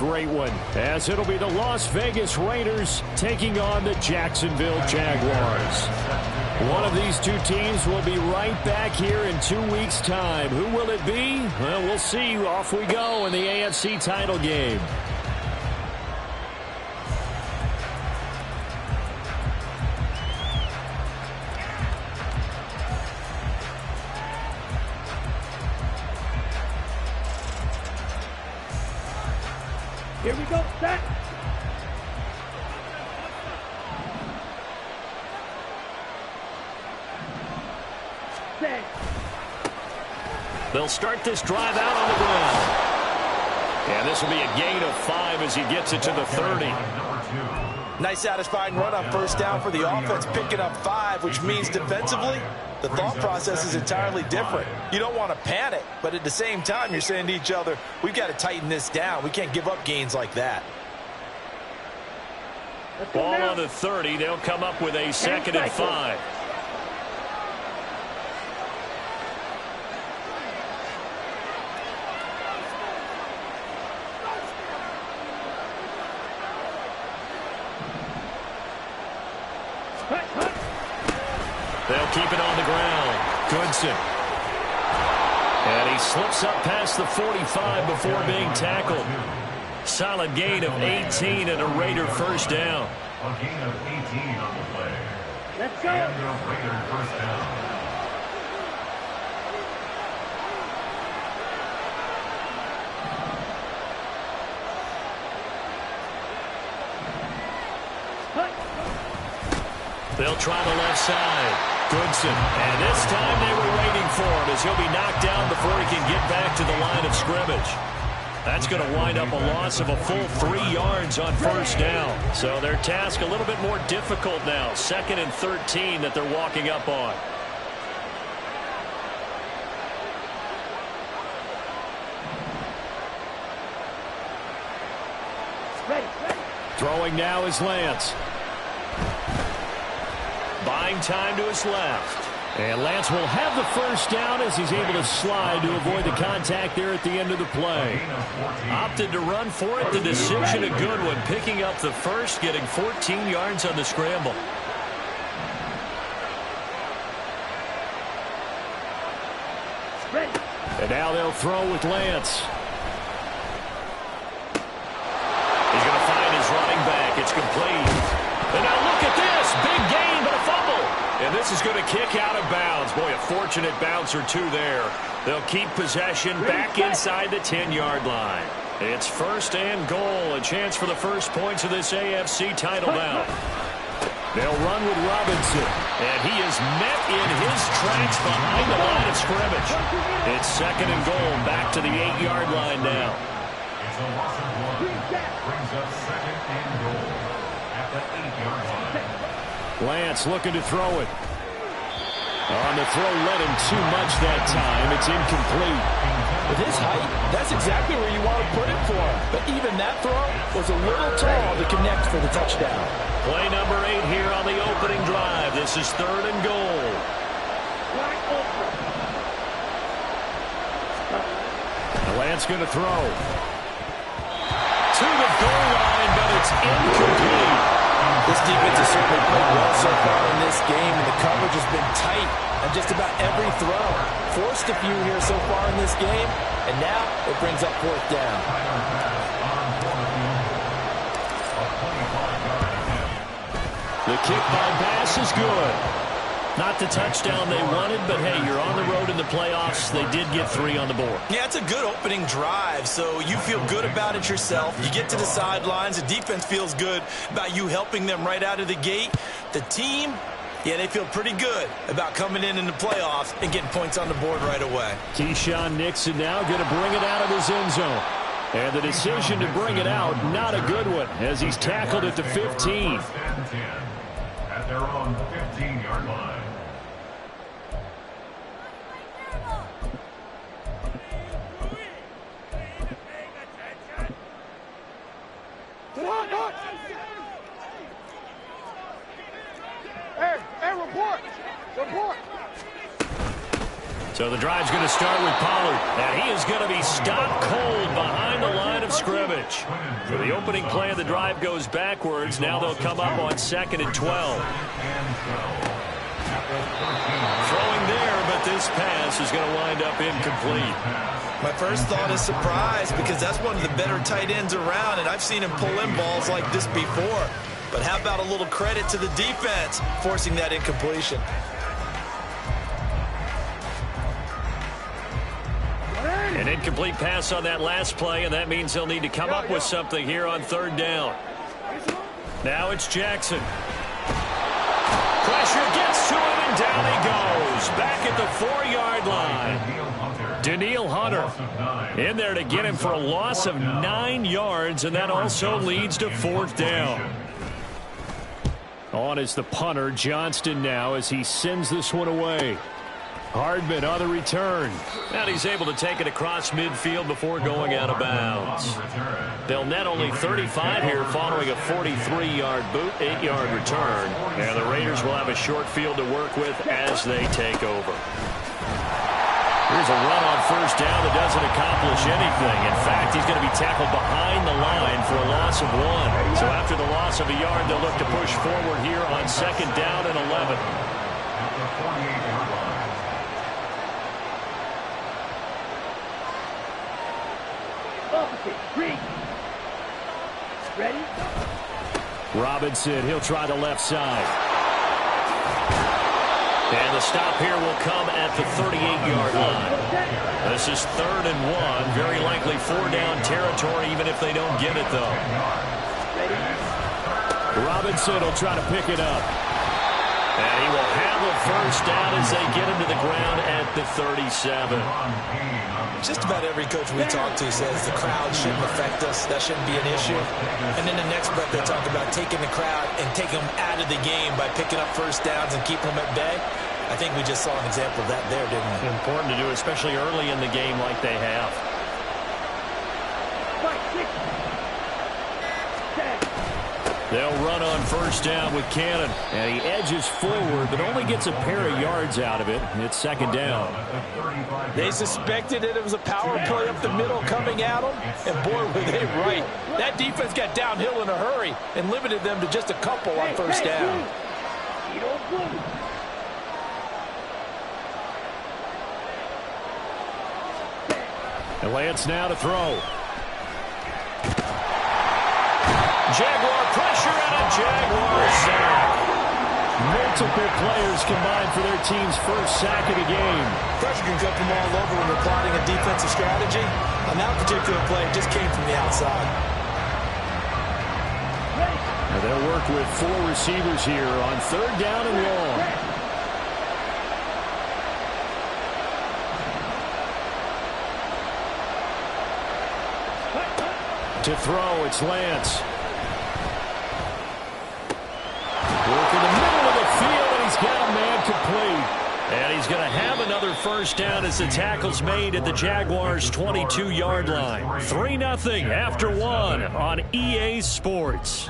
great one, as it'll be the Las Vegas Raiders taking on the Jacksonville Jaguars. One of these two teams will be right back here in 2 weeks' time. Who will it be? Well, we'll see. Off we go in the AFC title game. Here we go, set. Set. They'll start this drive out on the ground. And this will be a gain of 5 as he gets it to the 30. Nice satisfying run on first down for the offense, picking up 5, which means defensively, the thought process is entirely different. You don't want to panic, but at the same time, you're saying to each other, we've got to tighten this down. We can't give up gains like that. Ball on the 30. They'll come up with a 2nd and 5. They'll keep it on the ground. Goodson. And he slips up past the 45 before being tackled. Solid gain of 18 and a Raider first down. A gain of 18 on the play. Let's go. And a Raider first down. They'll try the left side. Goodson. And this time they were waiting for him as he'll be knocked down before he can get back to the line of scrimmage. That's going to wind up a loss of a full 3 yards on first down. So their task a little bit more difficult now. 2nd and 13 that they're walking up on. Throwing now is Lance. Buying time to his left. And Lance will have the first down as he's able to slide to avoid the contact there at the end of the play. Opted to run for it. The decision a good one. Picking up the first, getting 14 yards on the scramble. And now they'll throw with Lance. He's going to find his running back. It's complete. And now look at this. Big gain, but a fumble. And this is going to kick out of bounds. Boy, a fortunate bounce or two there. They'll keep possession back inside the 10-yard line. It's 1st and goal. A chance for the first points of this AFC title bout. They'll run with Robinson. And he is met in his tracks behind the line of scrimmage. It's 2nd and goal. Back to the 8-yard line now. It's a loss of 1. Brings up 2nd and goal at the 8-yard line. Lance looking to throw it. On the throw, led him too much that time. It's incomplete. With his height, that's exactly where you want to put it for him. But even that throw was a little tall to connect for the touchdown. Play number 8 here on the opening drive. This is 3rd and goal. Lance going to throw. To the goal line, but it's incomplete. This defense has certainly played well so far in this game, and the coverage has been tight on just about every throw. Forced a few here so far in this game, and now it brings up 4th down. The kick by Bass is good. Not the touchdown they wanted, but hey, you're on the road in the playoffs. They did get 3 on the board. Yeah, it's a good opening drive, so you feel good about it yourself. You get to the sidelines. The defense feels good about you helping them right out of the gate. The team, yeah, they feel pretty good about coming in the playoffs and getting points on the board right away. Keyshawn Nixon now going to bring it out of his end zone. And the decision to bring it out, not a good one, as he's tackled at the 15. At their own 15-yard line. Hey, report. So the drive's going to start with Pollard. And he is going to be stopped cold behind the line of of scrimmage. So the opening play of the drive goes backwards. Now they'll come up on 2nd and 12. Throwing there, but this pass is going to wind up incomplete. My first thought is surprise, because that's one of the better tight ends around, and I've seen him pull in balls like this before. But how about a little credit to the defense forcing that incompletion? An incomplete pass on that last play, and that means they'll need to come up with something here on 3rd down. Now it's Jackson. Pressure gets to him, and down he goes. Back at the 4-yard line. Danielle Hunter in there to get him for a loss of 9 yards, and that also leads to 4th down. On is the punter, Johnston, now as he sends this one away. Hardman on the return. And he's able to take it across midfield before going out of bounds. They'll net only 35 here following a 43-yard boot, 8-yard return. And the Raiders will have a short field to work with as they take over. Here's a run on 1st down that doesn't accomplish anything. In fact, he's going to be tackled behind the line for a loss of 1. So after the loss of a yard, they'll look to push forward here on 2nd down and 11. Ready? Robinson, he'll try the left side. And the stop here will come at the 38-yard line. This is 3rd and 1. Very likely 4-down territory, even if they don't get it, though. Robinson will try to pick it up. And he will have a 1st down as they get him to the ground at the 37. Just about every coach we talk to says the crowd shouldn't affect us. That shouldn't be an issue. And then the next breath they talk about taking the crowd and taking them out of the game by picking up 1st downs and keeping them at bay. I think we just saw an example of that there, didn't we? Important to do, especially early in the game like they have. They'll run on 1st down with Cannon. And he edges forward, but only gets a pair of yards out of it. It's 2nd down. They suspected it was a power play up the middle coming at them, and boy, were they right. That defense got downhill in a hurry and limited them to just a couple on 1st down. And Lance now to throw. Jaguar pressure and a Jaguar sack. Multiple players combined for their team's 1st sack of the game. Pressure can come from all over when they're plotting a defensive strategy. On that particular play, it just came from the outside. And they'll work with 4 receivers here on 3rd down and long. To throw, it's Lance. Work in the middle of the field, and he's got a man complete. And he's going to have another 1st down as the tackle's made at the Jaguars' 22-yard line. 3-0 after 1 on EA Sports.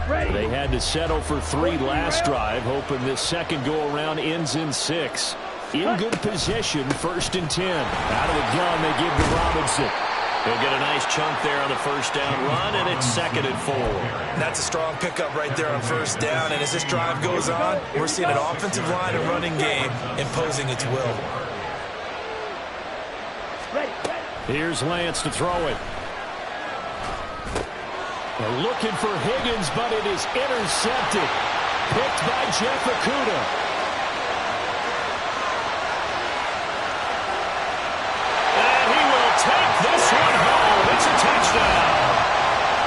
They had to settle for 3 last drive, hoping this second go-around ends in 6. In good possession, 1st and 10. Out of the gun, they give to Robinson. He'll get a nice chunk there on the 1st down run, and it's 2nd and 4. That's a strong pickup right there on 1st down, and as this drive goes on, we're seeing an offensive line and running game imposing its will. Here's Lance to throw it. They're looking for Higgins, but it is intercepted. Picked by Jeff Okudah. And he will take this one home. It's a touchdown.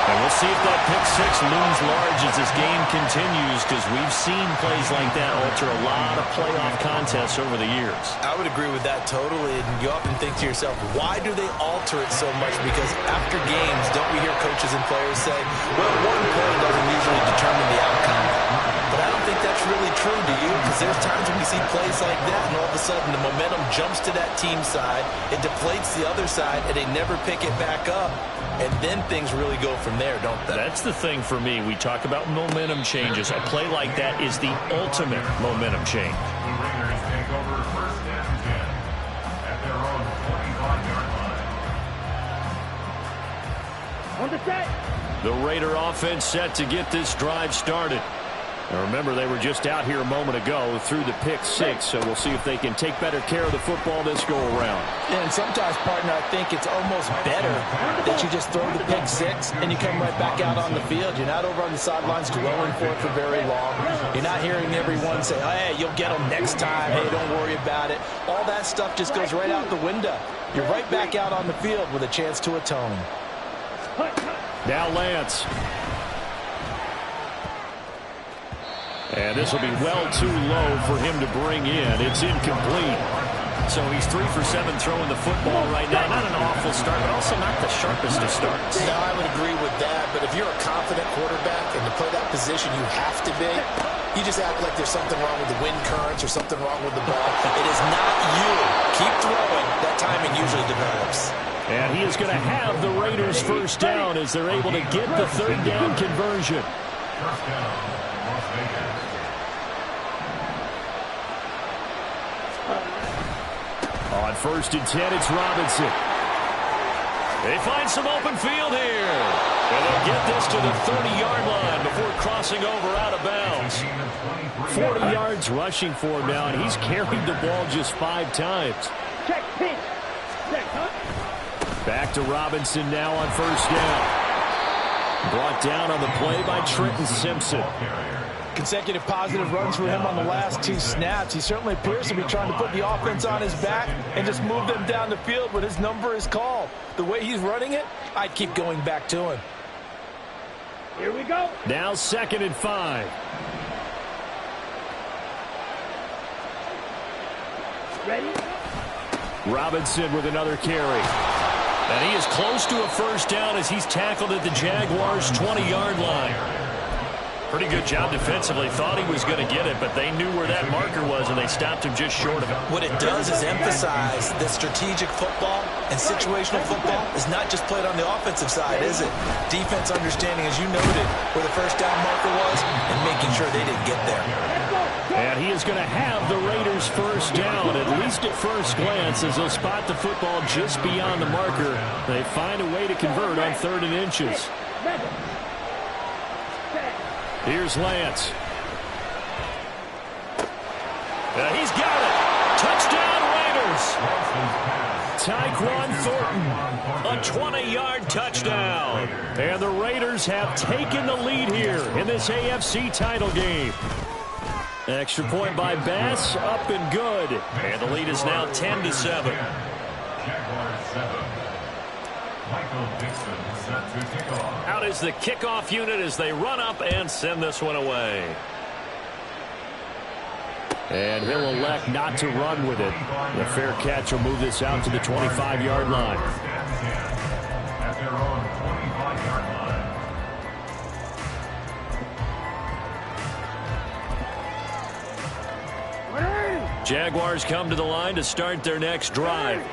And we'll see if that pick 6 looms large as this game continues, because we've seen plays like that alter a lot of playoff contests over the years. I would agree with that totally. And you often think to yourself, why do they alter it so much? Because after games, don't we hear coaches and players say, well, one play doesn't usually determine the outcome. But I don't think that's really true, do you? Because there's times when we see plays like that, and all of a sudden the momentum jumps to that team side, it deflates the other side, and they never pick it back up. And then things really go from there, don't they? That's the thing for me. We talk about momentum changes. A play like that is the ultimate momentum change. The Raiders take over first and 10 at their own 25-yard line. On the set. The Raider offense set to get this drive started. Now remember, they were just out here a moment ago through the pick six, so we'll see if they can take better care of the football this go-around. And sometimes, partner, I think it's almost better that you just throw the pick six and you come right back out on the field. You're not over on the sidelines dwelling for it for very long. You're not hearing everyone say, hey, you'll get them next time. Hey, don't worry about it. All that stuff just goes right out the window. You're right back out on the field with a chance to atone. Now Lance. And this will be well too low for him to bring in. It's incomplete. So he's 3 for 7 throwing the football right now. Not an awful start, but also not the sharpest of starts. No, I would agree with that. But if you're a confident quarterback and to play that position you have to be, you just act like there's something wrong with the wind currents or something wrong with the ball. It is not you. Keep throwing. That timing usually develops. And he is going to have the Raiders first down as they're able to get the third down conversion. First down, Las Vegas. On first and 10, it's Robinson. They find some open field here. And they'll get this to the 30-yard line before crossing over out of bounds. 40 yards rushing for him now, and he's carried the ball just 5 times. Check, pin. Check, huh? Back to Robinson now on first down. Brought down on the play by Trenton Simpson. Consecutive positive runs for him on the last 2 snaps. He certainly appears to be trying to put the offense on his back and just move them down the field when his number is called. The way he's running it, I'd keep going back to him. Here we go. Now 2nd and 5. Ready? Robinson with another carry. And he is close to a first down as he's tackled at the Jaguars' 20-yard line. Pretty good job defensively. Thought he was going to get it, but they knew where that marker was, and they stopped him just short of it. What it does is emphasize that strategic football and situational football is not just played on the offensive side, is it? Defense understanding, as you noted, where the first down marker was and making sure they didn't get there. And he is going to have the Raiders first down, at least at first glance, as they'll spot the football just beyond the marker. They find a way to convert on 3rd and inches. Here's Lance. He's got it. Touchdown, Raiders. Tyquan Thornton, a 20-yard touchdown. And the Raiders have taken the lead here in this AFC title game. Extra point by Bass, up and good. And the lead is now 10-7. Jaguars 7. Michael Dixon set to kick off. Out is the kickoff unit as they run up and send this one away. And he'll elect not to run with it. The fair catch will move this out to the 25-yard line. First and 10 at their own 25-yard line. Jaguars come to the line to start their next drive.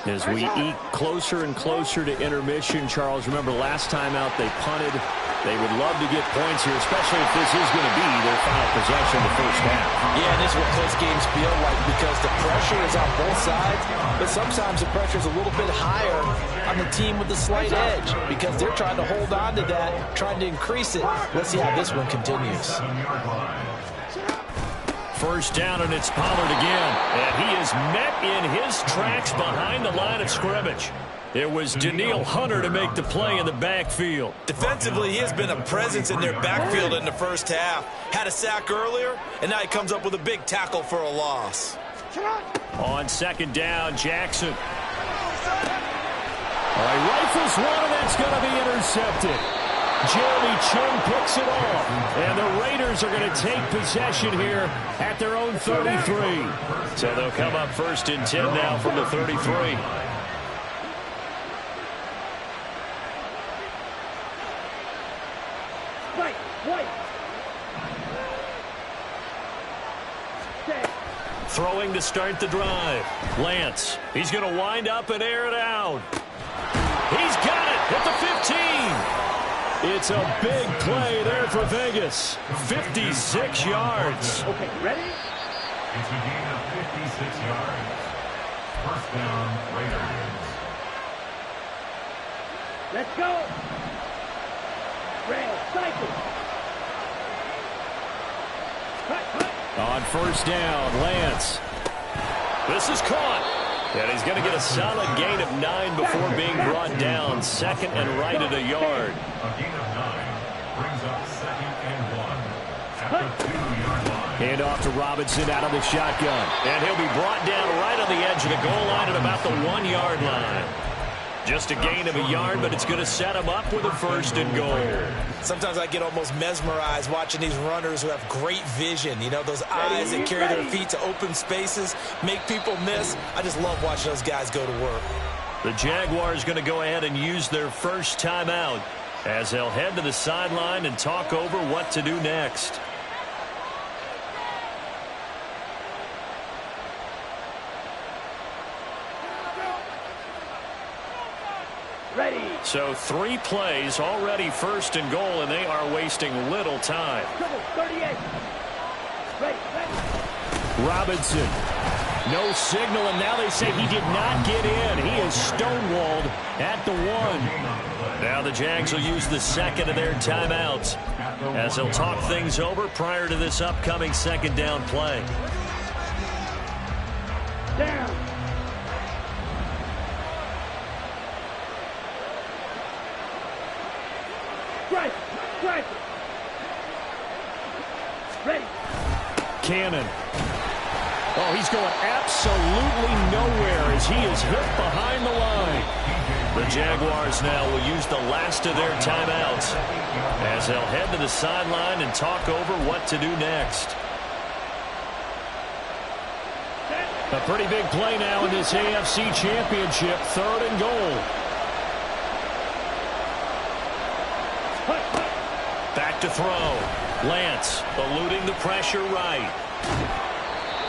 As we eke closer and closer to intermission, Charles, remember last time out they punted. They would love to get points here, especially if this is going to be their final possession of the first half. Yeah, and this is what close games feel like because the pressure is on both sides, but sometimes the pressure is a little bit higher on the team with the slight edge because they're trying to hold on to that, trying to increase it. Let's see how this one continues. 7-yard line. First down, and it's Pollard again. And he is met in his tracks behind the line of scrimmage. It was Danielle Hunter to make the play in the backfield. Defensively, he has been a presence in their backfield in the first half. Had a sack earlier, and now he comes up with a big tackle for a loss. On 2nd down, Jackson. All right, rifles one, and that's going to be intercepted. Jeremy Chin picks it off, and the Raiders are going to take possession here at their own 33. So they'll come up 1st and 10 now from the 33. Throwing going to start the drive. Lance, he's going to wind up and air it out. He's got it at the 15. It's a big play there for Vegas. 56 yards. Okay, ready? It's a gain of 56 yards. First down, Raiders. Let's go. Red, cycle. Cut. On first down, Lance. This is caught. And he's going to get a solid gain of 9 before being brought down. Second and right at a yard. A gain of 9 brings up second and 1 at the 2-yard line. Hand off to Robinson out of the shotgun. And he'll be brought down right on the edge of the goal line at about the 1-yard line. Just a gain of a yard, but it's going to set him up with a first and goal. Sometimes I get almost mesmerized watching these runners who have great vision. You know, those eyes that carry their feet to open spaces, make people miss. I just love watching those guys go to work. The Jaguars going to go ahead and use their first timeout as they'll head to the sideline and talk over what to do next. Ready. So 3 plays, already first and goal, and they are wasting little time. Triple 38. Ready. Robinson. No signal, and now they say he did not get in. He is stonewalled at the 1. Now the Jags will use the second of their timeouts as they'll talk things over prior to this upcoming second down play. Down. Strike. Ready. Cannon. Oh, he's going absolutely nowhere as he is hit behind the line. The Jaguars now will use the last of their timeouts as they'll head to the sideline and talk over what to do next. A pretty big play now in this AFC Championship, third and goal. Back to throw. Lance eluding the pressure right.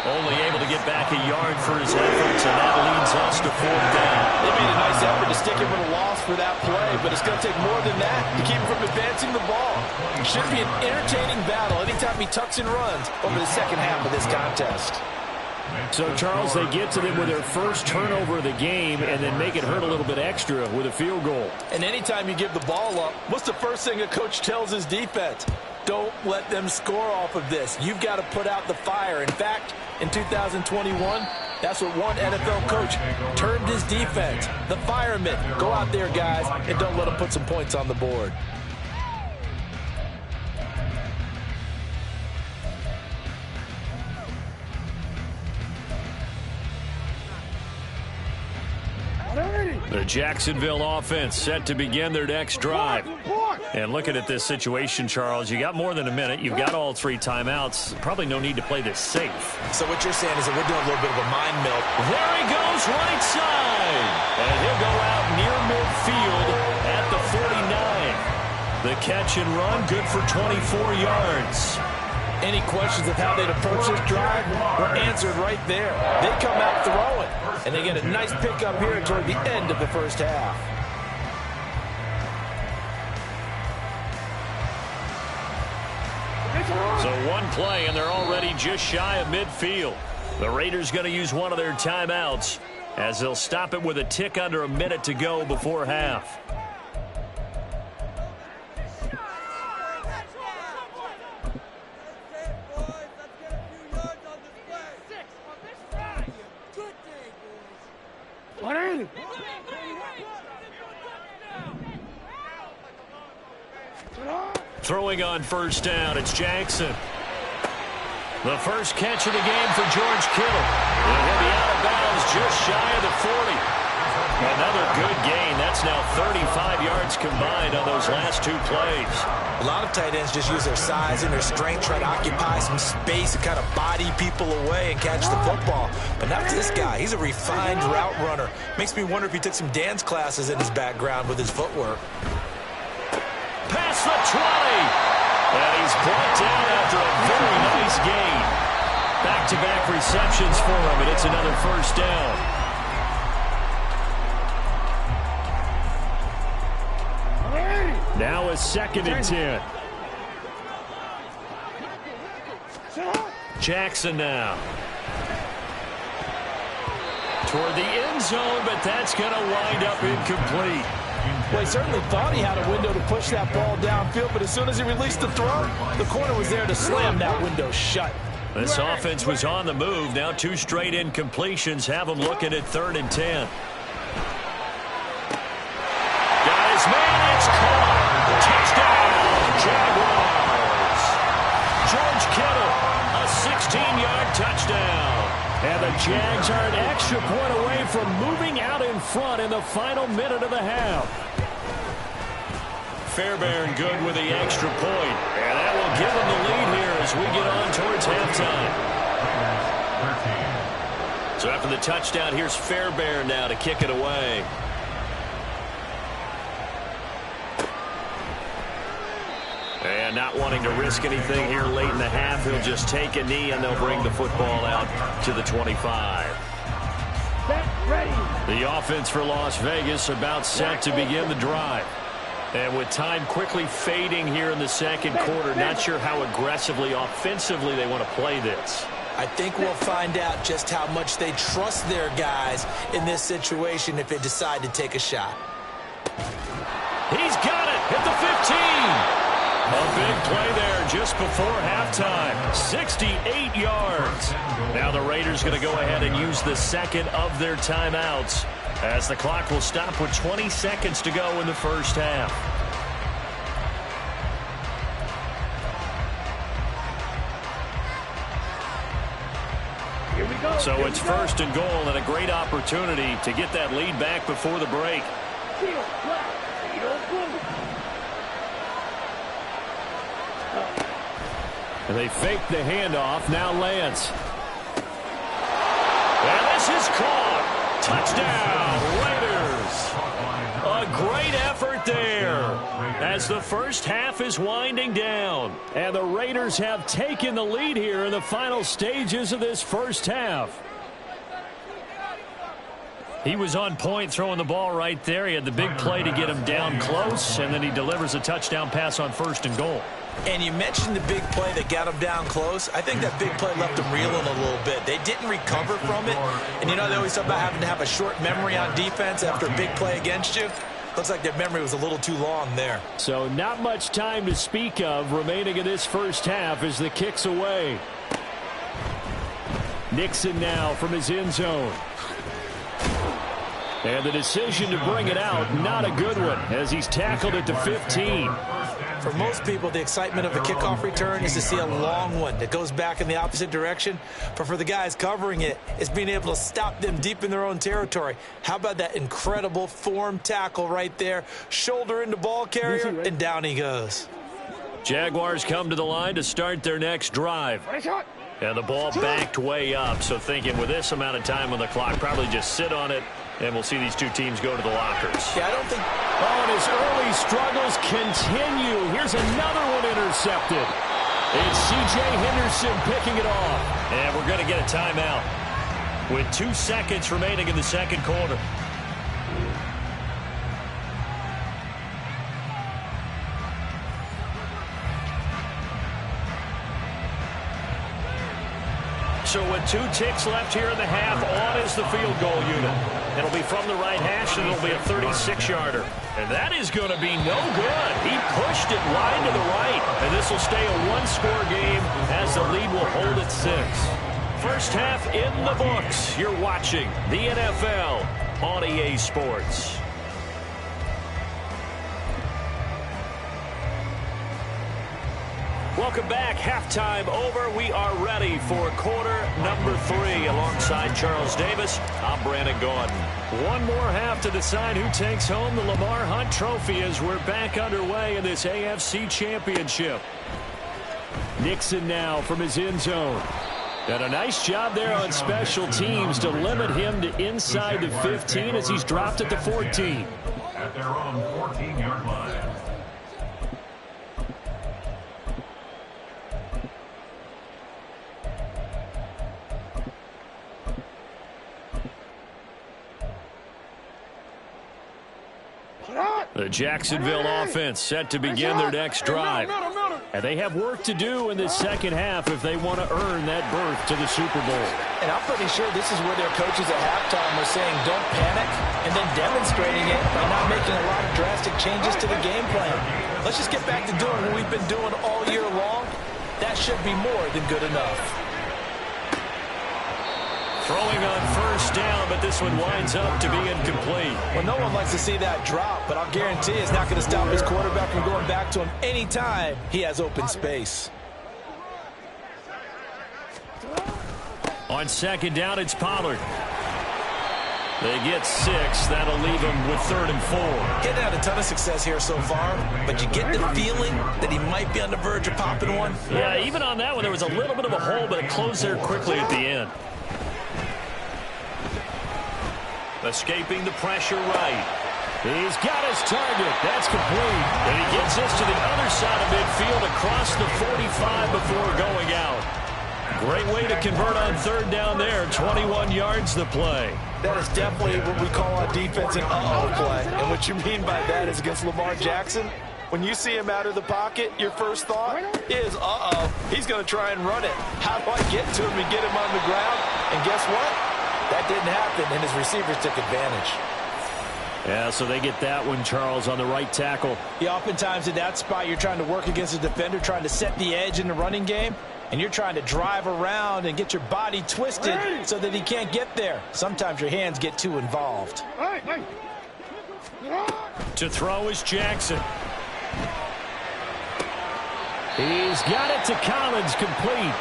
Only able to get back a yard for his efforts, and that leads us to fourth down. They made a nice effort to stick him with a loss for that play, but it's going to take more than that to keep him from advancing the ball. Should be an entertaining battle anytime he tucks and runs over the second half of this contest. So, Charles, they get to them with their first turnover of the game and then make it hurt a little bit extra with a field goal. And anytime you give the ball up, what's the first thing a coach tells his defense? Don't let them score off of this. You've got to put out the fire. In fact, in 2021, that's what one NFL coach termed his defense. The firemen. Go out there, guys, and don't let them put some points on the board. The Jacksonville offense set to begin their next drive. And looking at this situation, Charles, you got more than a minute. You've got all 3 timeouts. Probably no need to play this safe. So what you're saying is that we're doing a little bit of a mind meld. There he goes, right side. And he'll go out near midfield at the 49. The catch and run, good for 24 yards. Any questions of how they'd approach this drive were answered right there. They come out throwing, and they get a nice pickup here toward the end of the first half. So 1 play, and they're already just shy of midfield. The Raiders going to use one of their timeouts as they'll stop it with a tick under a minute to go before half. Throwing on first down, it's Jackson. The first catch of the game for George Kittle. And he'll be out of bounds just shy of the 40. Another good gain. That's now 35 yards combined on those last 2 plays. A lot of tight ends just use their size and their strength, try to occupy some space and kind of body people away and catch the football. But not this guy. He's a refined route runner. Makes me wonder if he took some dance classes in his background with his footwork. Past the 20. And he's brought down after a very nice gain. Back-to-back receptions for him, and it's another first down. Now a 2nd and 10. Jackson now. Toward the end zone, but that's going to wind up incomplete. Well, he certainly thought he had a window to push that ball downfield, but as soon as he released the throw, the corner was there to slam that window shut. This offense was on the move. Now 2 straight incompletions have them looking at 3rd and 10. Guys, man, it's caught. Touchdown, Jaguars. George Kittle, a 16-yard touchdown. And the Jags are an extra point away from moving out in front in the final minute of the half. Fairbairn good with the extra point. And that will give them the lead here as we get on towards halftime. So after the touchdown, here's Fairbairn now to kick it away. And not wanting to risk anything here late in the half, he'll just take a knee and they'll bring the football out to the 25. The offense for Las Vegas about set to begin the drive. And with time quickly fading here in the second quarter, not sure how aggressively, offensively they want to play this. I think we'll find out just how much they trust their guys in this situation if they decide to take a shot. He's got it at the 15. A big play there just before halftime. 68 yards. Now the Raiders going to go ahead and use the second of their timeouts as the clock will stop with 20 seconds to go in the first half. Here we go. So it's 1st and goal and a great opportunity to get that lead back before the break. And they fake the handoff. Now Lance. And this is caught. Touchdown, Raiders. A great effort there as the first half is winding down. And the Raiders have taken the lead here in the final stages of this first half. He was on point throwing the ball right there. He had the big play to get him down close, and then he delivers a touchdown pass on 1st and goal. And you mentioned the big play that got him down close. I think that big play left them reeling a little bit. They didn't recover from it. And, you know, they always talk about having to have a short memory on defense after a big play against you. Looks like their memory was a little too long there. So not much time to speak of remaining in this first half as the kick's away. Nixon now from his end zone. And the decision to bring it out, not a good one, as he's tackled at the 15. For most people, the excitement of a kickoff return is to see a long one that goes back in the opposite direction. But for the guys covering it, it's being able to stop them deep in their own territory. How about that incredible form tackle right there? Shoulder into ball carrier, and down he goes. Jaguars come to the line to start their next drive. And the ball backed way up, so thinking with this amount of time on the clock, probably just sit on it, and we'll see these two teams go to the lockers. Yeah, I don't think... Oh, and his early struggles continue. Here's another one intercepted. It's C.J. Henderson picking it off. And we're going to get a timeout with 2 seconds remaining in the second quarter. So with 2 ticks left here in the half, on is the field goal unit. It'll be from the right hash, and it'll be a 36-yarder. And that is going to be no good. He pushed it wide to the right. And this will stay a one-score game as the lead will hold at 6. First half in the books. You're watching the NFL on EA Sports. Welcome back. Halftime over. We are ready for quarter number 3. Alongside Charles Davis, I'm Brandon Gordon. One more half to decide who takes home the Lamar Hunt Trophy as we're back underway in this AFC Championship. Nixon now from his end zone. And a nice job there on special teams to limit him to inside the 15 as he's dropped at the 14. At their own 14-yard line. The Jacksonville offense set to begin their next drive. And they have work to do in this second half if they want to earn that berth to the Super Bowl. And I'm pretty sure this is where their coaches at halftime were saying don't panic, and then demonstrating it by not making a lot of drastic changes to the game plan. Let's just get back to doing what we've been doing all year long. That should be more than good enough. Throwing on first down, but this one winds up to be incomplete. Well, no one likes to see that drop, but I'll guarantee it's not going to stop his quarterback from going back to him anytime he has open space. On second down, it's Pollard. They get 6. That'll leave them with 3rd and 4. Getting had a ton of success here so far, but you get the feeling that he might be on the verge of popping one. Yeah, even on that one, there was a little bit of a hole, but it closed there quickly at the end. Escaping the pressure right. He's got his target. That's complete. And he gets this to the other side of midfield across the 45 before going out. Great way to convert on 3rd down there. 21 yards the play. That is definitely what we call on defense an uh-oh play. And what you mean by that is against Lamar Jackson, when you see him out of the pocket, your first thought is, uh-oh, he's going to try and run it. How do I get to him and get him on the ground? And guess what? That didn't happen, and his receivers took advantage. Yeah, so they get that one, Charles, on the right tackle. Yeah, oftentimes in that spot, you're trying to work against a defender, trying to set the edge in the running game, and you're trying to drive around and get your body twisted so that he can't get there. Sometimes your hands get too involved. To throw is Jackson. He's got it to Collins, complete.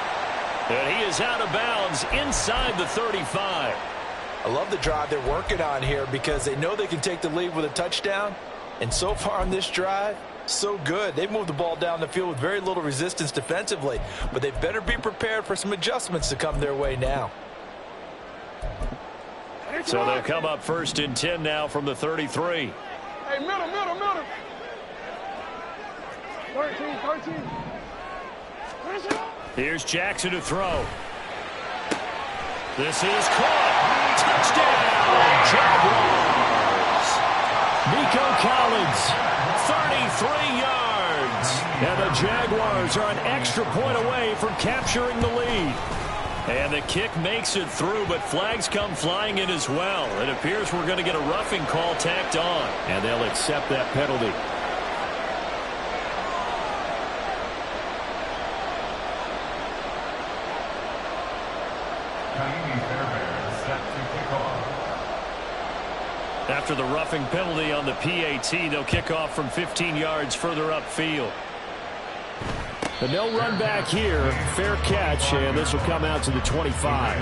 And he is out of bounds inside the 35. I love the drive they're working on here because they know they can take the lead with a touchdown. And so far on this drive, so good. They've moved the ball down the field with very little resistance defensively. But they better be prepared for some adjustments to come their way now. So they'll come up 1st and 10 now from the 33. Hey, middle. 13. Here's Jackson to throw. This is caught. Touchdown, Jaguars. Nico Collins, 33 yards. And the Jaguars are an extra point away from capturing the lead. And the kick makes it through, but flags come flying in as well. It appears we're going to get a roughing call tacked on. And they'll accept that penalty. After the roughing penalty on the PAT, they'll kick off from 15 yards further upfield. But no run back here. Fair catch, and this will come out to the 25.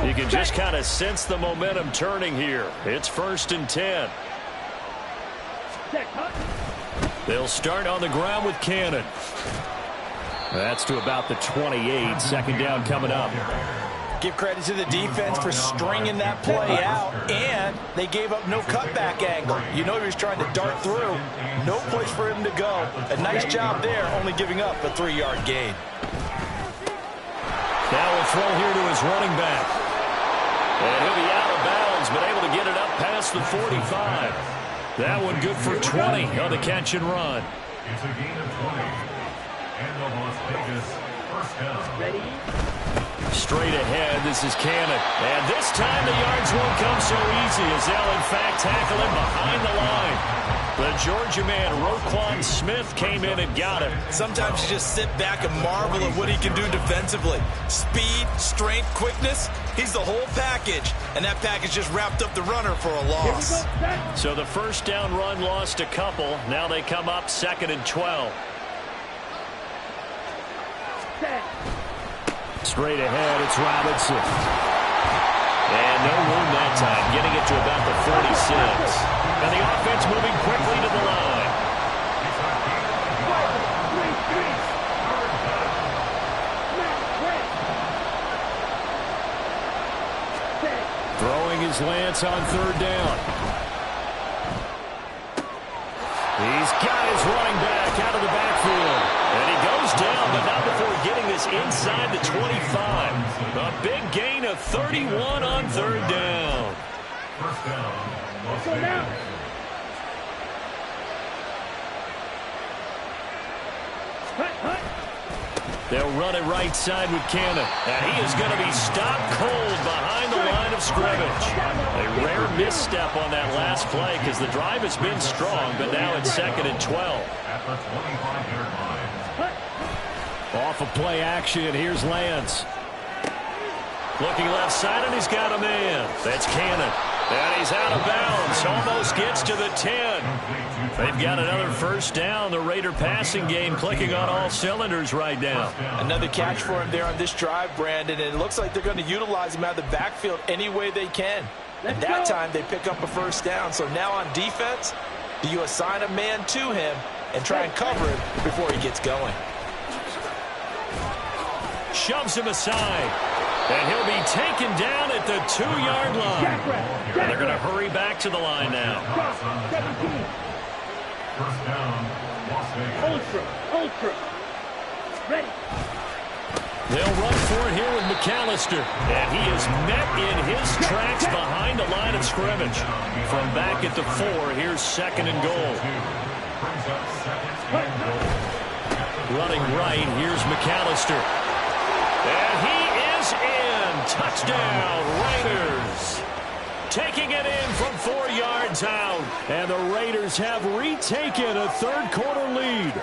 You can just kind of sense the momentum turning here. It's 1st and 10. They'll start on the ground with Cannon. That's to about the 28. 2nd down coming up. Give credit to the defense for stringing that play out, and they gave up no cutback angle. You know he was trying to dart through. No place for him to go. A nice job there, only giving up a 3-yard gain. Now we'll throw here to his running back. And he'll be out of bounds, but able to get it up past the 45. That one good for 20 on the catch and run. It's a gain of 20. And the Las Vegas 1st down. Ready? Straight ahead, this is Cannon. And this time the yards won't come so easy as they'll in fact tackle him behind the line. The Georgia man, Roquan Smith, came in and got him. Sometimes you just sit back and marvel at what he can do defensively. Speed, strength, quickness, he's the whole package. And that package just wrapped up the runner for a loss. So the 1st down run lost a couple. Now they come up 2nd and 12. Straight ahead, it's Robinson. And no room that time, getting it to about the 46. And the offense moving quickly to the line. Throwing his Lance on 3rd down. He's got his running back out of the backfield. And he goes down, but not before getting this inside the 25. A big gain of 31 on third down. First down, Las Vegas. They'll run it right side with Cannon. And he is going to be stopped cold behind the line of scrimmage. A rare misstep on that last play because the drive has been strong, but now it's 2nd and 12. At the 25-yard line. Off of play action, here's Lance. Looking left side, and he's got a man. That's Cannon. And he's out of bounds. Almost gets to the 10. They've got another first down. The Raider passing game clicking on all cylinders right now. Another catch for him there on this drive, Brandon, and it looks like they're going to utilize him out of the backfield any way they can. And that time they pick up a first down. So now on defense, do you assign a man to him and try and cover him before he gets going? Shoves him aside. And he'll be taken down at the 2-yard line. And they're going to hurry back to the line now. First down, Las Vegas. Ultra. Ready. They'll run for it here with McAllister. And he is met in his tracks behind the line of scrimmage. From back at the 4, here's 2nd and goal. Brings up 2nd and goal. Running right, here's McAllister. And he is in. Touchdown, Raiders. Taking it in from 4 yards out. And the Raiders have retaken a third-quarter lead.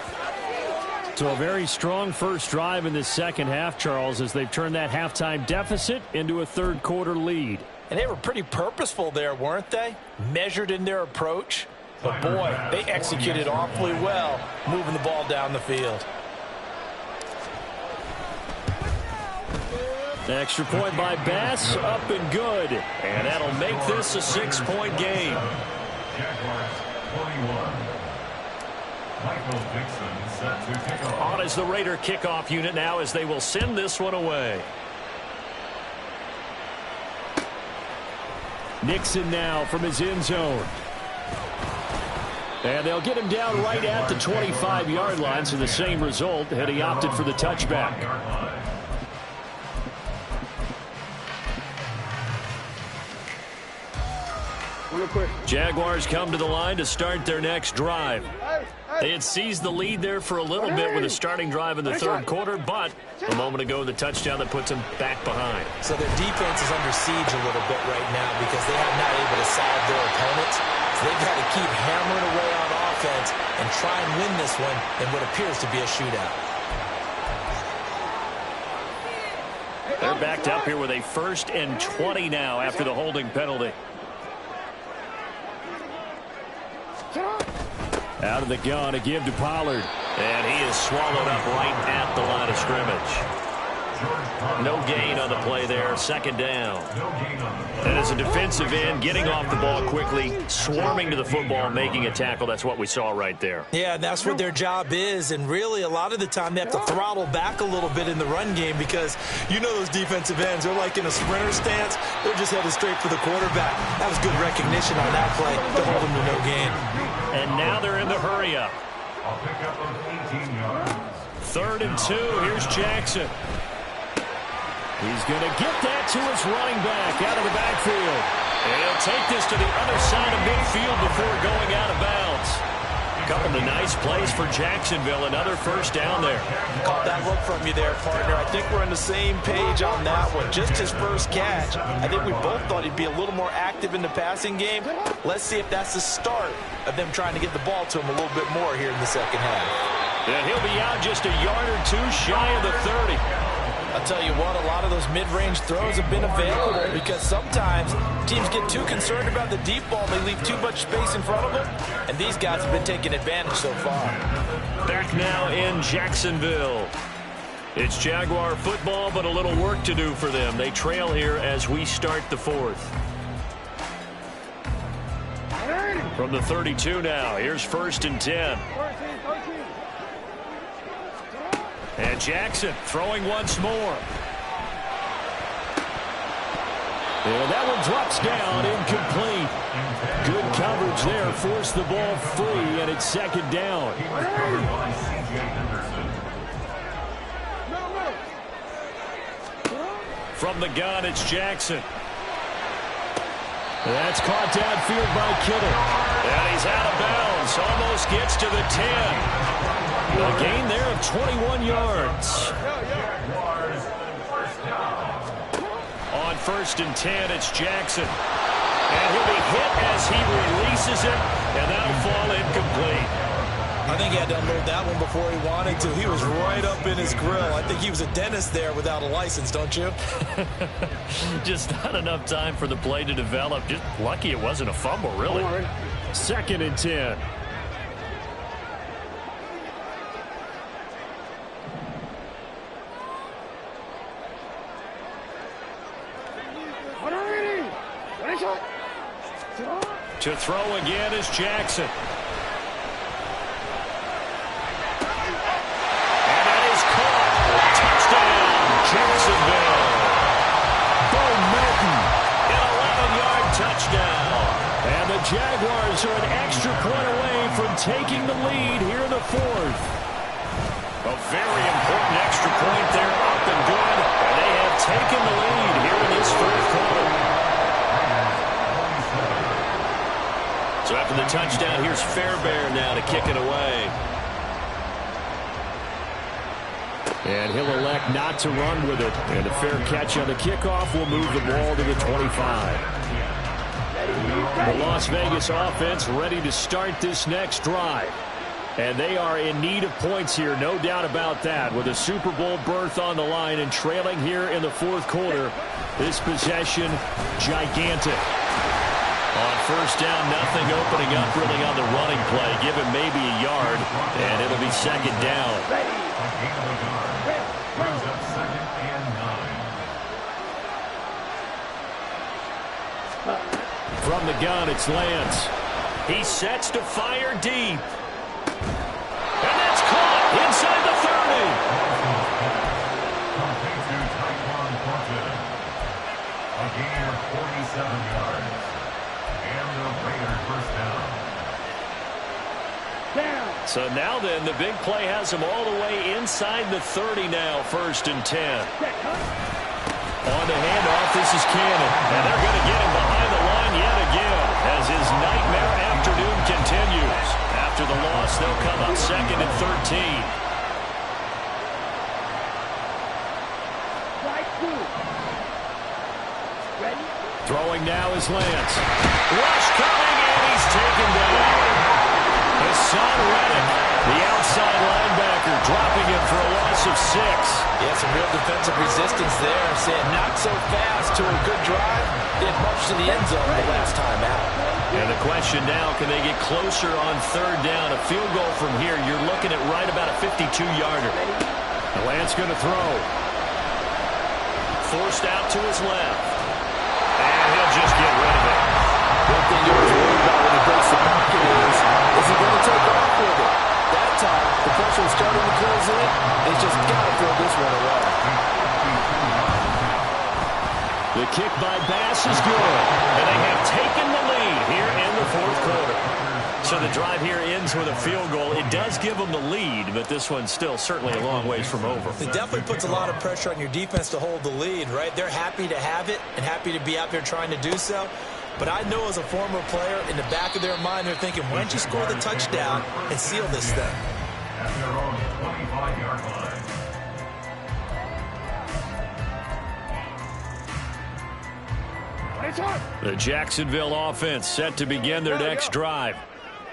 So a very strong first drive in the second half, Charles, as they've turned that halftime deficit into a third-quarter lead. And they were pretty purposeful there, weren't they? Measured in their approach. But, boy, they executed awfully well moving the ball down the field. Extra point by Bass, up and good. And that'll make this a 6-point game. Jaguars 21. Michael Dixon set to kick off. On is the Raider kickoff unit now as they will send this one away. Nixon now from his end zone. And they'll get him down right at the 25-yard line, so the same result had he opted for the touchback. Jaguars come to the line to start their next drive. They had seized the lead there for a little bit with a starting drive in the third quarter, but a moment ago the touchdown that puts them back behind. So their defense is under siege a little bit right now because they have not able to salve their opponents. So they've got to keep hammering away on offense and try and win this one in what appears to be a shootout. They're backed up here with a 1st and 20 now after the holding penalty. Out of the gun, a give to Pollard. And he is swallowed up right at the line of scrimmage. No gain on the play there, 2nd down. And as a defensive end, getting off the ball quickly, swarming to the football, making a tackle, that's what we saw right there. Yeah, and that's what their job is, and really a lot of the time they have to throttle back a little bit in the run game because you know those defensive ends, they're like in a sprinter stance, they're just headed straight for the quarterback. That was good recognition on that play to hold them to no gain. And now they're in the hurry-up. I'll pick up of 18 yards. 3rd and 2, here's Jackson. He's going to get that to his running back out of the backfield. And he'll take this to the other side of midfield before going out of bounds. A couple of nice plays for Jacksonville. Another first down there. Caught that look from you there, partner. I think we're on the same page on that one. Just his first catch. I think we both thought he'd be a little more active in the passing game. Let's see if that's the start of them trying to get the ball to him a little bit more here in the second half. And he'll be out just a yard or two shy of the 30. I'll tell you what, a lot of those mid-range throws have been available because sometimes teams get too concerned about the deep ball. They leave too much space in front of them, and these guys have been taking advantage so far. Back now in Jacksonville. It's Jaguar football, but a little work to do for them. They trail here as we start the 4th. From the 32 now, here's 1st and 10. And Jackson throwing once more. And that one drops down, incomplete. Good coverage there, forced the ball free, and it's 2nd down. From the gun, it's Jackson. That's caught downfield by Kittle. And he's out of bounds. Almost gets to the 10. A gain there of 21 yards. On 1st and 10, it's Jackson. And he'll be hit as he releases it, and that'll fall incomplete. I think he had to unload that one before he wanted to. He was right up in his grill. I think he was a dentist there without a license, don't you? Just not enough time for the play to develop. Just lucky it wasn't a fumble, really. 2nd and 10. To throw again is Jackson. Jacksonville. Bo Melton, an 11-yard touchdown. And the Jaguars are an extra point away from taking the lead here in the 4th. A very important extra point there, up and good. And they have taken the lead here in this 4th quarter. So after the touchdown, here's Fairbairn now to kick it away. And he'll elect not to run with it. And a fair catch on the kickoff will move the ball to the 25. The Las Vegas offense ready to start this next drive. And they are in need of points here, no doubt about that. With a Super Bowl berth on the line and trailing here in the 4th quarter, this possession gigantic. On 1st down, nothing opening up really on the running play. Give him maybe a yard, and it'll be 2nd down. From the gun, it's Lance. He sets to fire deep. And that's caught inside the 30. A gain of 47 yards. And the Raiders first down. So now then, the big play has him all the way inside the 30 now, 1st and 10. On the handoff, this is Cannon. And they're going to get him behind the line yet again as his nightmare afternoon continues. After the loss, they'll come up 2nd and 13. Throwing now is Lance. Rush coming, and he's taken down. Hassan Reddick, the outside linebacker, dropping him for a loss of 6. Yeah, some real defensive resistance there. Saying not so fast to a good drive. Did much to the end zone the last time out. And the question now, can they get closer on 3rd down? A field goal from here, you're looking at right about a 52-yarder. Lance going to throw. Forced out to his left. And he'll just get rid of it. One thing you always worry about when he breaks the pocket is he going to take off with it? That time, the pressure was starting to close in. He's just got to throw this one away. The kick by Bass is good. And they have taken the lead here in the 4th quarter. So the drive here ends with a field goal. It does give them the lead, but this one's still certainly a long ways from over. It definitely puts a lot of pressure on your defense to hold the lead, right? They're happy to have it and happy to be out there trying to do so. But I know as a former player, in the back of their mind, they're thinking, why don't you score the touchdown and seal this thing? At their own 25-yard line. The Jacksonville offense set to begin their next drive.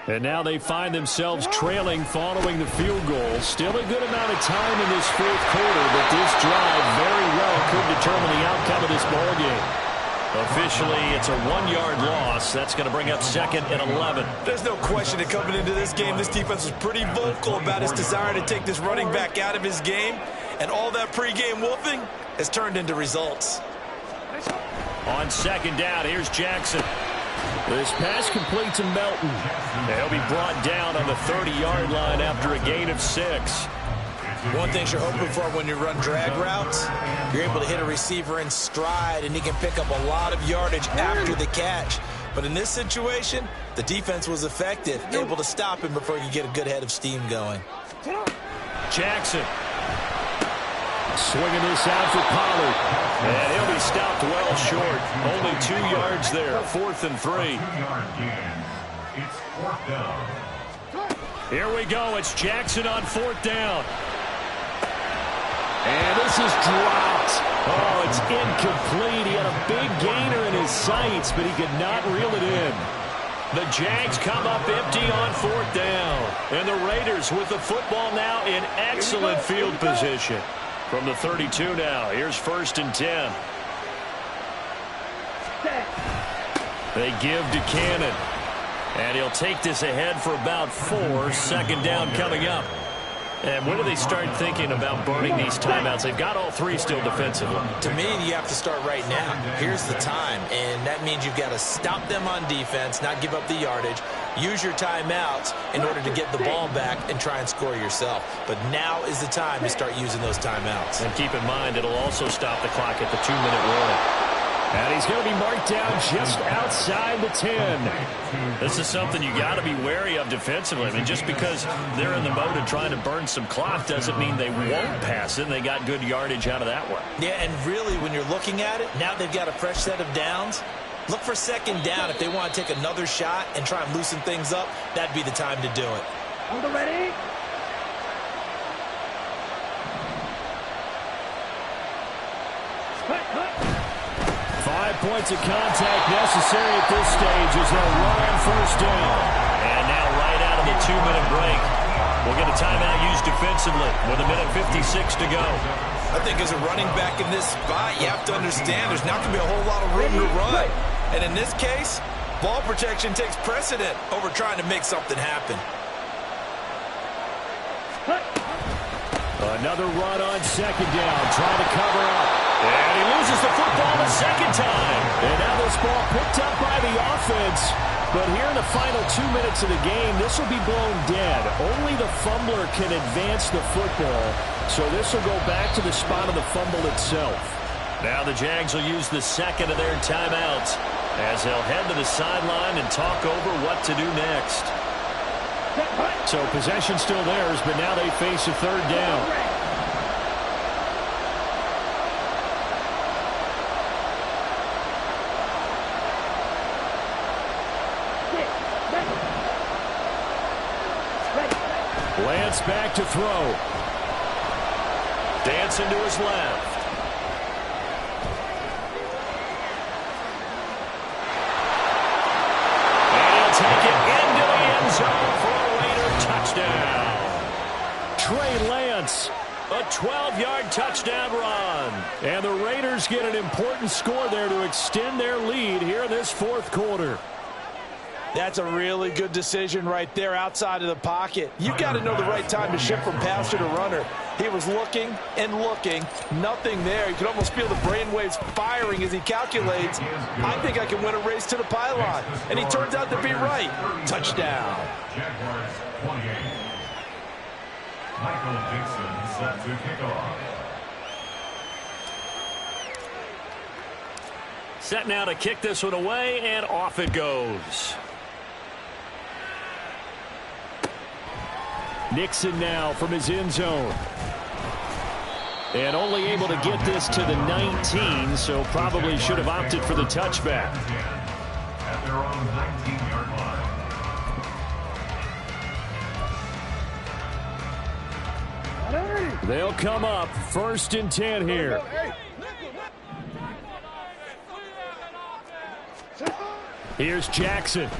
And now they find themselves trailing following the field goal. Still a good amount of time in this 4th quarter, but this drive very well could determine the outcome of this ballgame. Officially, it's a 1-yard loss. That's going to bring up 2nd and 11. There's no question that coming into this game, this defense was pretty vocal about his desire to take this running back out of his game. And all that pregame wolfing has turned into results. On 2nd down, here's Jackson. This pass complete to Melton. He'll be brought down on the 30-yard line after a gain of 6. One thing you're hoping for when you run drag routes, you're able to hit a receiver in stride, and he can pick up a lot of yardage after the catch. But in this situation, the defense was effective, able to stop him before you get a good head of steam going. Jackson. Swinging this out for Pollard. And he'll be stopped well short. Only 2 yards there. 4th and 3. 2-yard gain. It's 4th down. Here we go. It's Jackson on 4th down. And this is dropped. Oh, it's incomplete. He had a big gainer in his sights, but he could not reel it in. The Jags come up empty on 4th down. And the Raiders with the football now in excellent field position. From the 32 now, here's 1st and 10. They give to Cannon. And he'll take this ahead for about 4. 2nd down coming up. And when do they start thinking about burning these timeouts? They've got all 3 still defensively. To me, you have to start right now. Here's the time, and that means you've got to stop them on defense, not give up the yardage, use your timeouts in order to get the ball back and try and score yourself. But now is the time to start using those timeouts. And keep in mind, it'll also stop the clock at the 2-minute warning. And he's going to be marked down just outside the 10. This is something you got to be wary of defensively. I mean, just because they're in the mode of trying to burn some clock doesn't mean they won't pass it. They got good yardage out of that one. Yeah, and really, when you're looking at it, now they've got a fresh set of downs. Look for 2nd down. If they want to take another shot and try and loosen things up, that'd be the time to do it. On the ready. 5 points of contact necessary at this stage as they'll run on 1st down. And now right out of the 2-minute break, we'll get a timeout used defensively with 1:56 to go. I think as a running back in this spot, you have to understand there's not going to be a whole lot of room to run. And in this case, ball protection takes precedent over trying to make something happen. Another run on 2nd down, trying to cover up. And he loses the football the 2nd time. And now this ball picked up by the offense. But here in the final 2 minutes of the game, this will be blown dead. Only the fumbler can advance the football. So this will go back to the spot of the fumble itself. Now the Jags will use the 2nd of their timeouts as they'll head to the sideline and talk over what to do next. So possession still theirs, but now they face a 3rd down. Lance back to throw. Dancing to his left. And he'll take it into the end zone for a Raider touchdown. Trey Lance, a 12-yard touchdown run. And the Raiders get an important score there to extend their lead here in this 4th quarter. That's a really good decision right there outside of the pocket. You've got to know the right time to shift from passer to runner. He was looking and looking, nothing there. You can almost feel the brainwaves firing as he calculates, I think I can win a race to the pylon. And he turns out to be right. Touchdown. Jaguars 28. Michael Dixon set to kick off. Set now to kick this one away, and off it goes. Nixon now from his end zone. And only able to get this to the 19, so probably should have opted for the touchback. At their own 19-yard line. They'll come up 1st and 10 here. Here's Jackson.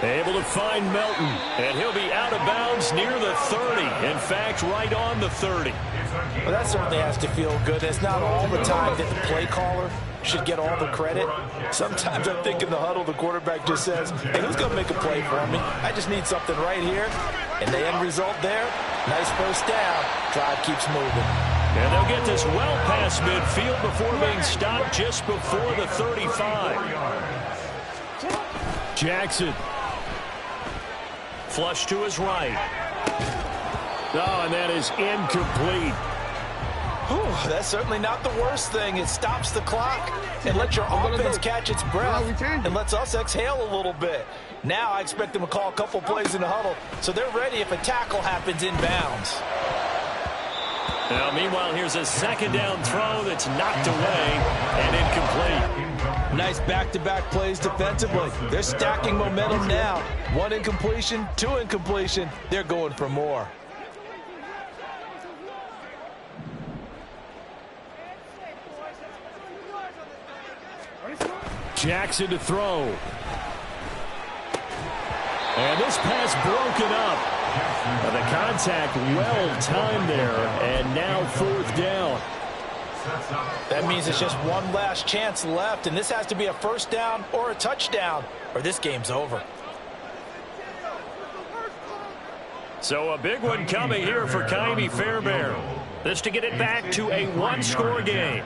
Able to find Melton, and he'll be out of bounds near the 30. In fact, right on the 30. Well, that certainly has to feel good. It's not all the time that the play caller should get all the credit. Sometimes I think in the huddle, the quarterback just says, hey, who's going to make a play for me? I just need something right here. And the end result there, nice 1st down. Drive keeps moving. And they'll get this well past midfield before being stopped just before the 35. Jackson. Flush to his right. Oh, and that is incomplete. Whew, that's certainly not the worst thing. It stops the clock and lets your offense catch its breath and lets us exhale a little bit. Now I expect them to call a couple plays in the huddle so they're ready if a tackle happens inbounds. Now, meanwhile, here's a second down throw that's knocked away and incomplete. Nice back-to-back plays defensively. They're stacking momentum now. 1 incompletion, 2 incompletion. They're going for more. Jackson to throw. And this pass broken up. The contact well timed there, and now 4th down. That means it's just one last chance left, and this has to be a first down or a touchdown, or this game's over. So a big one coming here for Kymie Fairbairn. This to get it back to a 1-score game.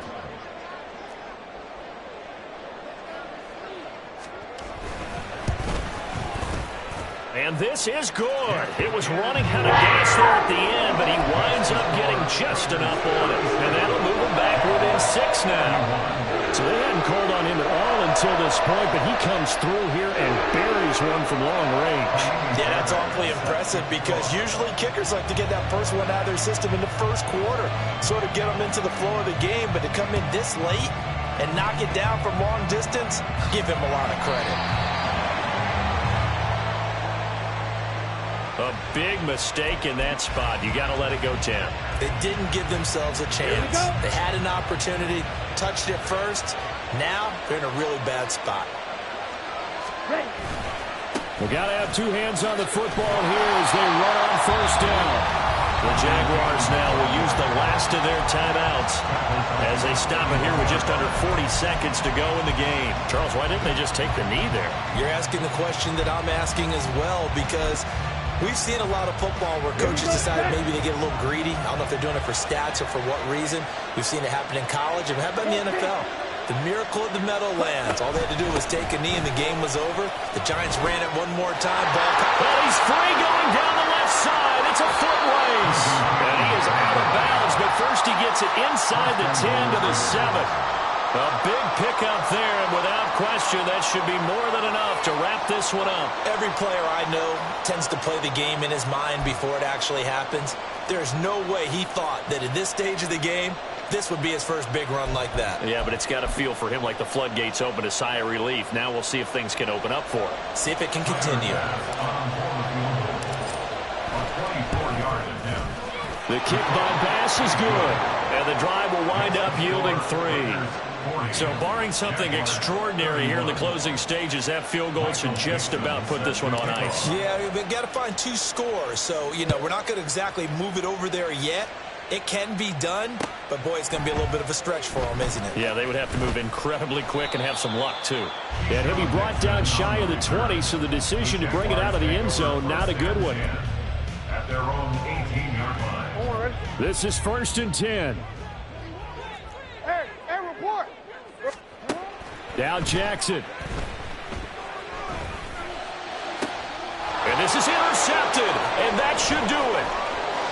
And this is good. It was running out of gas there at the end, but he winds up getting just enough on it. And that'll move him back within 6 now. So they hadn't called on him at all until this point, but he comes through here and buries one from long range. Yeah, that's awfully impressive because usually kickers like to get that first one out of their system in the first quarter, sort of get them into the flow of the game, but to come in this late and knock it down from long distance, give him a lot of credit. A big mistake in that spot. You got to let it go, Tim. They didn't give themselves a chance. They had an opportunity, touched it first. Now they're in a really bad spot. We got to have 2 hands on the football here as they run on 1st down. The Jaguars now will use the last of their timeouts as they stop it here with just under 40 seconds to go in the game. Charles, why didn't they just take the knee there? You're asking the question that I'm asking as well, because we've seen a lot of football where coaches decide maybe they get a little greedy. I don't know if they're doing it for stats or for what reason. We've seen it happen in college, and how about in the NFL? The miracle of the Meadowlands. All they had to do was take a knee, and the game was over. The Giants ran it one more time. Ball caught. Well, he's free going down the left side. It's a foot race. And he is out of bounds, but first he gets it inside the 10 to the 7. A big pickup there, and without question, that should be more than enough to wrap this one up. Every player I know tends to play the game in his mind before it actually happens. There's no way he thought that at this stage of the game, this would be his first big run like that. Yeah, but it's got to feel for him like the floodgates open, a sigh of relief. Now we'll see if things can open up for him. See if it can continue. The kick by Bass is good, and the drive will wind up yielding 3. So barring something extraordinary here in the closing stages, that field goal should just about put this one on ice. Yeah, we've got to find 2 scores. So, we're not going to exactly move it over there yet. It can be done, but, boy, it's going to be a little bit of a stretch for them, isn't it? Yeah, they would have to move incredibly quick and have some luck, too. And he'll be brought down shy of the 20, so the decision to bring it out of the end zone, not a good one. At their own 18-yard line. This is 1st and 10. Hey, report. Now Jackson. And this is intercepted, and that should do it.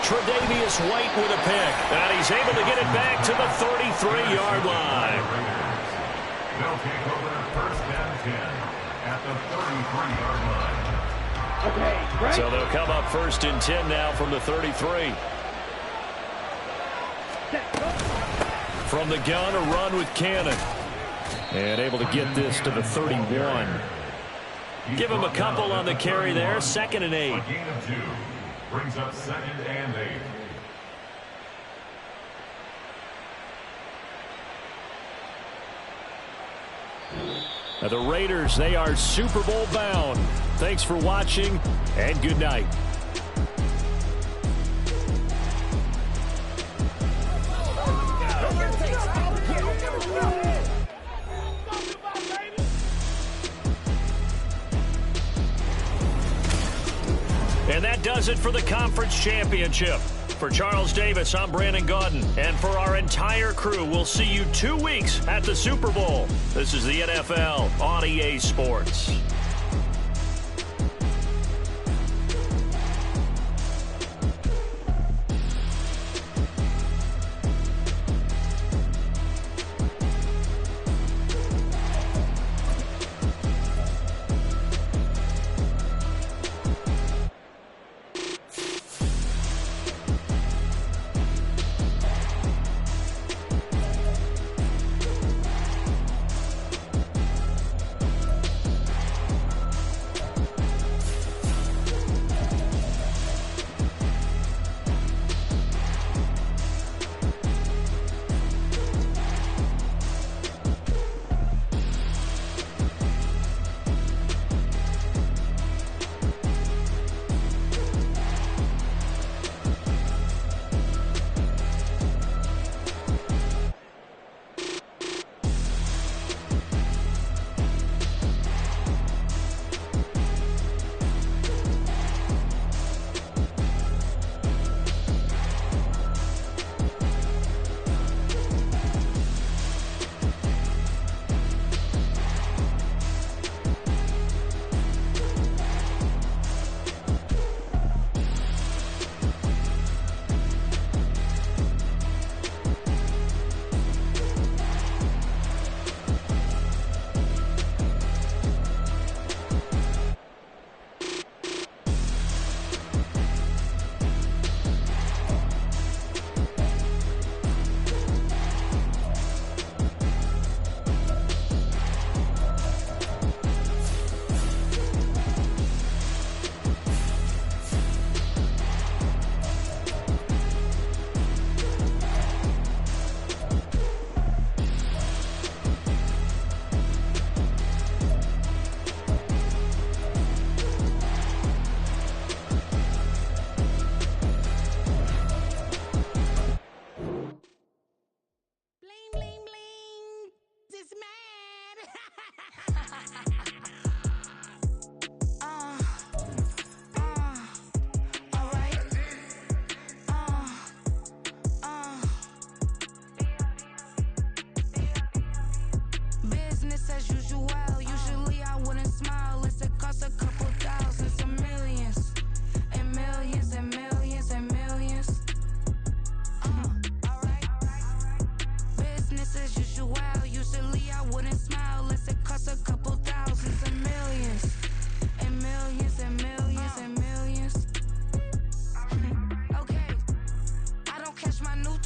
Tre'Davious White with a pick, and he's able to get it back to the 33-yard line. They'll take over 1st and 10 at the 33-yard line. Okay, right. So they'll come up 1st and 10 now from the 33. From the gun, a run with Cannon. And able to get this to the 31. Give him a couple on the carry there. 2nd and 8. A gain of 2 brings up 2nd and 8. Now the Raiders, they are Super Bowl bound. Thanks for watching, and good night. And that does it for the conference championship. For Charles Davis, I'm Brandon Gaudin. And for our entire crew, we'll see you 2 weeks at the Super Bowl. This is the NFL on EA Sports.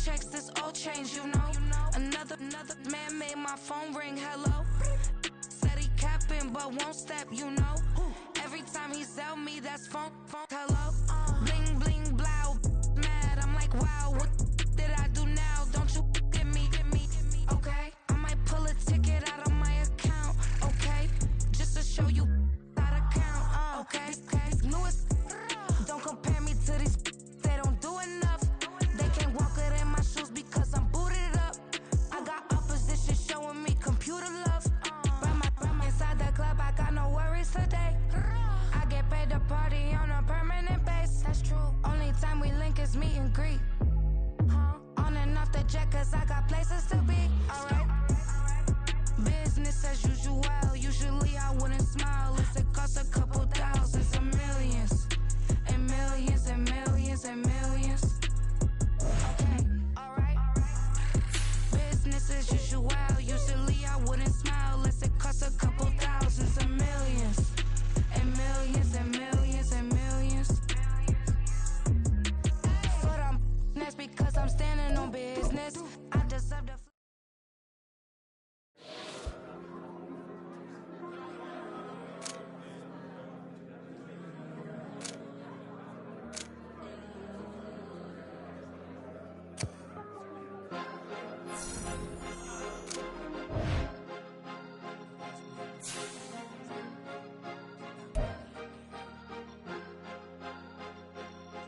checks, this all changed, you know. Another man made my phone ring, hello. Said he capping, but won't step, you know. Every time he sell me, that's phone, hello. Bling, bling, blow, mad, I'm like, wow, what did I do now? Don't you get me, okay? I might pull a ticket out of my account, okay? Just to show you how to count, okay? Newest, don't compare me to these, they don't do enough. They can't walk it in my shoes because I'm booted up. I got opposition showing me computer love. Ram inside the club, I got no worries today. I get paid to party on a permanent base. That's true. Only time we link is meet and greet. On and off the jet, cause I got places to be. Alright. Business as usual. Usually I wouldn't smile if it cost a couple thousands of millions. And millions and millions and millions. Okay, alright. Business as usual. Usually I wouldn't smile unless it cost a couple thousands of millions. And millions and millions and millions. But that's because I'm standing on business. I deserve the.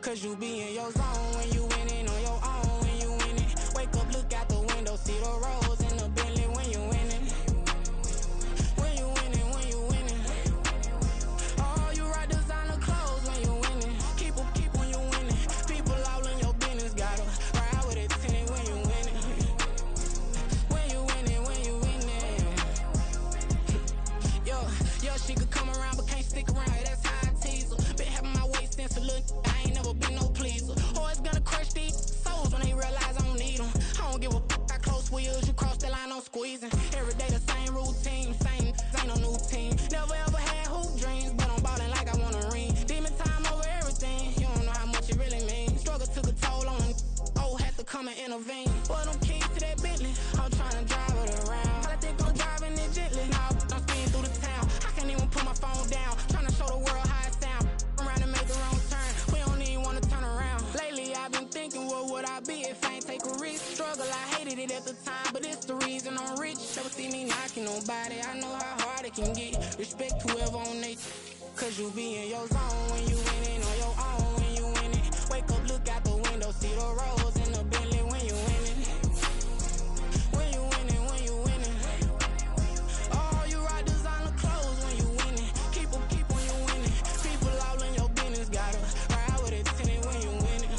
Cause you be in your zone when you winning on your own when you winning. Wake up, look out the window, see the rose in the Bentley when you winning. When you winning, when you winning. Oh, you rock designer clothes when you winning. Keep when you winning. People all in your business, gotta ride with it tinted when you winning. When you winning, when you winning. Yo, she could come around but can't stick around, that's how I tease her. Been having my waist since a little, I ain't never been no pleaser. Always gonna crush these souls when they realize I don't need them. I don't give a f***, I close wheels, you cross the line, I'm squeezing. Every day the same routine, same, ain't no new team. Never ever had hoop dreams, but I'm ballin' like I want a ring. Demon time over everything, you don't know how much it really means. Struggle took a toll on them, had to come and intervene. Boy, them keys to that Bentley, I'm tryna drive it around. I think I'm driving it gently, now I'm speeding through the town. I can't even put my phone down, tryna show the world how it sound. Around and make the wrong turn, we don't even wanna turn around. Lately I've been thinking, what would I be if I ain't take a risk? Struggle, I hated it at the time, but it's the reason I'm rich. Never see me knocking nobody, I know how hard it can get. Respect whoever on they, cause you be in your zone when you winning on your own when you winning. Wake up, look out the window, see the rose in the Bentley when you winning. When you winning, when you winning. Oh, you rock designer clothes when you winning. Keep when you winning. People all in your business, gotta ride with it tinted when you winning.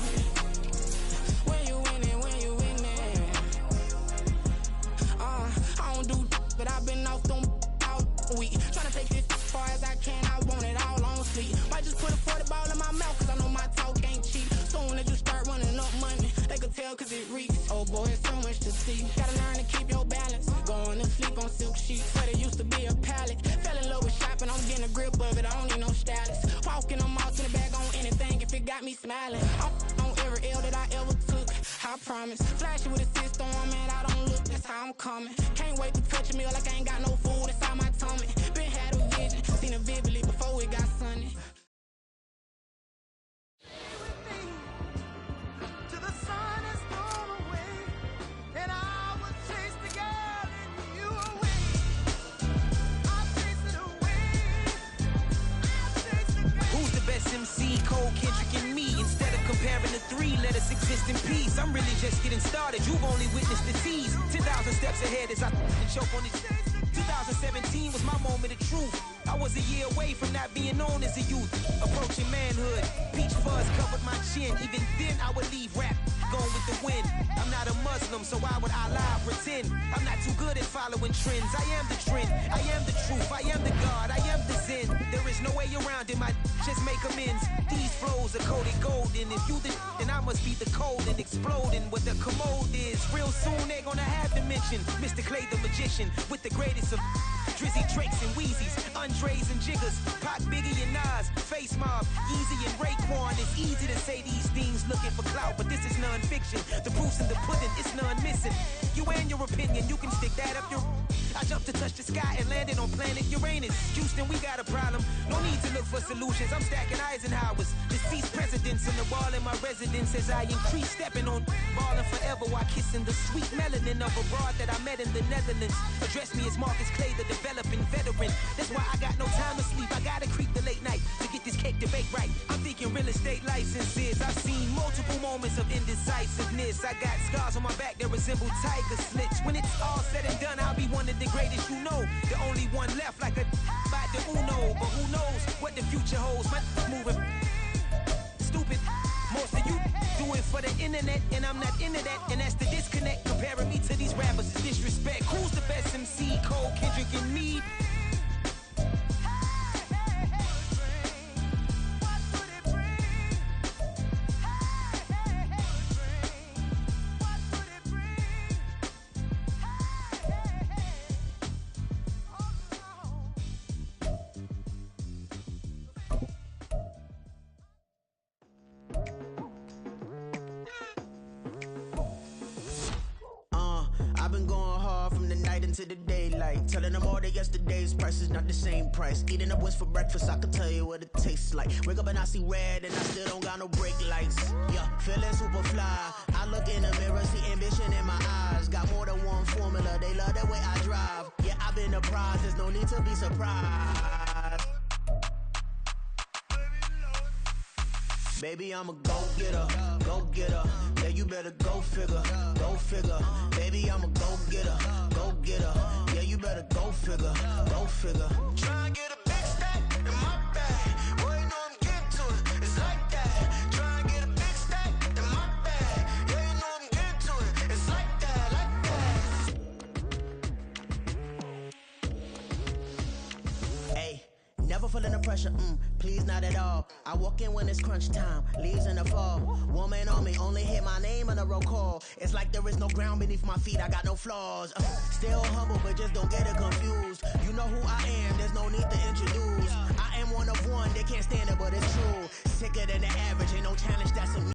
When you winning, when you winning. I don't do but I've been off them all week. Tryna take this as far as I can, I want it all on sleep. Might just put a 40 ball in my mouth, cause I know my talk ain't cheap. Soon as you start running up money, they could tell cause it reeks. Oh boy, it's so much to see. Gotta learn to keep your balance. Going to sleep on silk sheets, but it used to be a pallet. Fell in love with shopping, I'm getting a grip of it, I don't need no stylist. Walking them out to the bag on anything if it got me smiling. On every L that I ever took, I promise. Flashy with a system on, man, I don't look, that's how I'm coming. Can't wait to touch a meal like I ain't got no food inside my tummy. Been had a vision, seen it vividly before it got sunny. MC, Cole, Kendrick, and me. Instead of comparing the three, let us exist in peace. I'm really just getting started, you've only witnessed the tease. 10,000 steps ahead as I choke on these. 2017 was my moment of truth. I was a year away from not being known as a youth. Approaching manhood, peach fuzz covered my chin. Even then I would leave rap, going with the wind. I'm not a mud Muslim, so why would I lie, pretend? I'm not too good at following trends. I am the trend, I am the truth, I am the God, I am the Zen. There is no way around it, my just make amends. These flows are coated golden. If you the then I must be the cold and exploding. What the commode is, real soon they gonna have to mention Mr. Clay the magician with the greatest of Drizzy, Drakes, and Wheezies, Andres and Jiggers, Pac, Biggie, and Nas, Face Mob, Yeezy, and Raekwon. It's easy to say these things looking for clout, but this is non-fiction. The proof's in the pudding, it's none missing. You and your opinion, you can stick that up your... I jumped to touch the sky and landed on planet Uranus. Houston, we got a problem. No need to look for solutions. I'm stacking Eisenhowers. Deceased presidents in the wall in my residence as I increase stepping on ballin' forever while kissing the sweet melanin of a broad that I met in the Netherlands. Address me as Marcus Clay, the developing veteran. That's why I got no time to sleep. I gotta creep the late night to get this cake debate right. I'm thinking real estate licenses. I've seen multiple moments of indecisiveness. I got scars on my back that resemble tiger slits. When it's all said and done, I'll be one of the greatest you know. The only one left like a by the Uno. But who knows what the future holds. My moving stupid. Most of you do it for the internet, and I'm not into that. And that's the disconnect. Comparing me to these rappers is disrespect. Who's the best MC? Cole, Kendrick, and me? I've been going hard from the night into the daylight, telling them all that yesterday's price is not the same price. Eating up wings for breakfast, I can tell you what it tastes like. Wake up and I see red and I still don't got no brake lights. Yeah, feeling super fly. I look in the mirror, see ambition in my eyes. Got more than one formula, they love the way I drive. Yeah, I've been a prize, there's no need to be surprised. Baby, I'm a go-getter, go-getter. Yeah, you better go figure, go figure. Baby, I'm a go-getter, go-getter. Yeah, you better go figure, go figure. Try and get a big stack in my bag. Boy, you know I'm getting to it, it's like that. Try and get a big stack in my bag. Yeah, you know I'm getting to it, it's like that, like that. Hey. Never feeling the pressure, please not at all. I walk in when it's crunch time, leaves in the fall. Woman on me, only hit my name on a roll call. It's like there is no ground beneath my feet, I got no flaws. Still humble, but just don't get it confused. You know who I am, there's no need to introduce. I am one of one, they can't stand it, but it's true. Sicker than the average, ain't no challenge that's a